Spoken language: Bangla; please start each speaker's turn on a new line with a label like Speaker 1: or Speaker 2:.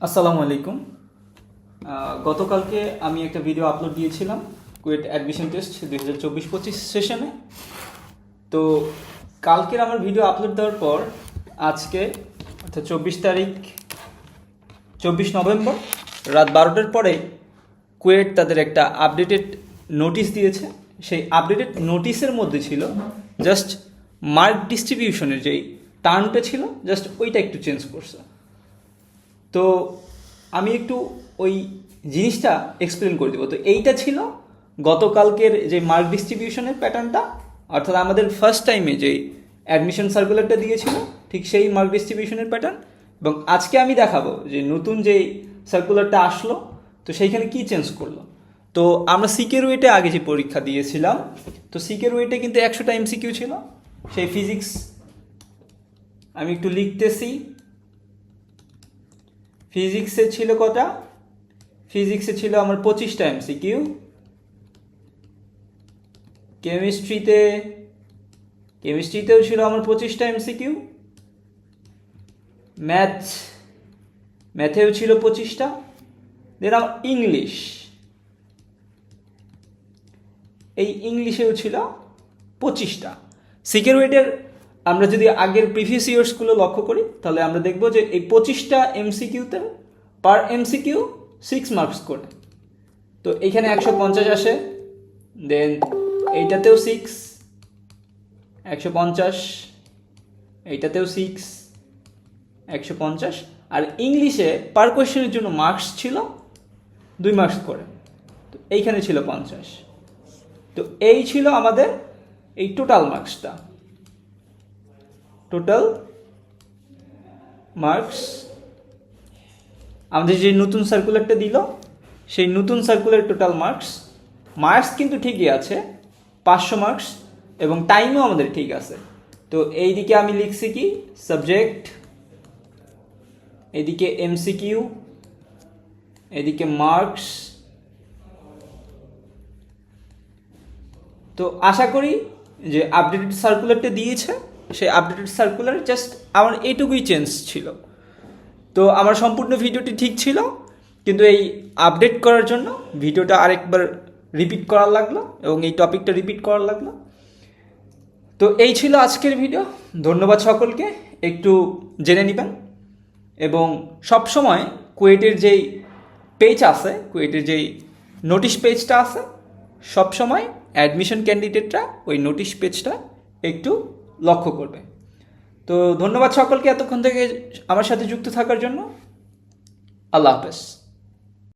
Speaker 1: আসসালামু আলাইকুম। গতকালকে আমি একটা ভিডিও আপলোড দিয়েছিলাম কুয়েট অ্যাডমিশন টেস্ট 2024-25 সেশনে। তো কালকের আমার ভিডিও আপলোড দেওয়ার পর আজকে অর্থাৎ 24 নভেম্বর রাত 12টার পরে কুয়েট তাদের একটা আপডেটেড নোটিশ দিয়েছে। সেই আপডেটেড নোটিশের মধ্যে ছিল জাস্ট মার্ক ডিস্ট্রিবিউশনের যেই টার্মটা ছিল জাস্ট ওইটা একটু চেঞ্জ করছে। তো আমি একটু ওই জিনিসটা এক্সপ্লেন করে দেবো। তো এইটা ছিল গতকালকের যে মার্ক ডিস্ট্রিবিউশনের প্যাটার্নটা, অর্থাৎ আমাদের ফার্স্ট টাইমে যেই অ্যাডমিশন সার্কুলারটা দিয়েছিল ঠিক সেই মার্ক ডিস্ট্রিবিউশনের প্যাটার্ন। এবং আজকে আমি দেখাবো যে নতুন যেই সার্কুলারটা আসলো তো সেইখানে কি চেঞ্জ করলো। তো আমরা সিকের ওয়েটে আগে যে পরীক্ষা দিয়েছিলাম, তো সিকের ওয়েটে কিন্তু 100টা এমসিকিউ ছিল। সেই ফিজিক্স আমি একটু লিখতেছি। ফিজিক্সে ছিল কটা? ফিজিক্সে ছিল আমার 25টা এমসিকিউ। কেমিস্ট্রিতেও ছিল আমার 25টা এমসিকিউ। ম্যাথেও ছিল 25টা। দেন আমার ইংলিশেও ছিল 25টা। সিকের ওয়েটের আমরা যদি আগের প্রিভিয়াস ইয়ার্সগুলো লক্ষ্য করি তাহলে আমরা দেখব যে এই 25টা এমসিকিউতে পার এমসিকিউ 6 মার্কস করে। তো এইখানে 150 আসে। দেন এইটাতেও 6, 150, এইটাতেও 6, 150। আর ইংলিশে পার কোয়েশ্চেনের জন্য মার্কস ছিল 2 মার্কস করে। তো এইখানে ছিল 50। তো এই ছিল আমাদের এই টোটাল মার্কসটা। টোটাল মার্কস আমাদের যে নতুন সার্কুলারটা দিল সেই নতুন সার্কুলার টোটাল মার্কস কিন্তু ঠিকই আছে, 500 মার্কস, এবং টাইমও আমাদের ঠিক আছে। তো এইদিকে আমি লিখছি কি সাবজেক্ট, এদিকে এমসিকিউ, এদিকে মার্কস। তো আশা করি যে আপডেটেড সার্কুলারটা দিয়েছে সেই আপডেটেড সার্কুলার জাস্ট আমার এইটুকুই চেঞ্জ ছিল। তো আমার সম্পূর্ণ ভিডিওটি ঠিক ছিল, কিন্তু এই আপডেট করার জন্য ভিডিওটা আরেকবার রিপিট করার লাগলো এবং এই টপিকটা রিপিট করার লাগলো। তো এই ছিল আজকের ভিডিও। ধন্যবাদ সকলকে। একটু জেনে নেবেন এবং সবসময় কুয়েটের যেই পেজ আছে, কুয়েটের যেই নোটিশ পেজটা আছে, সবসময় অ্যাডমিশন ক্যান্ডিডেটরা ওই নোটিশ পেজটা একটু লক্ষ্য করবে। তো ধন্যবাদ সকলকে এতক্ষণ থেকে আমার সাথে যুক্ত থাকার জন্য। আল্লাহ হাফেজ।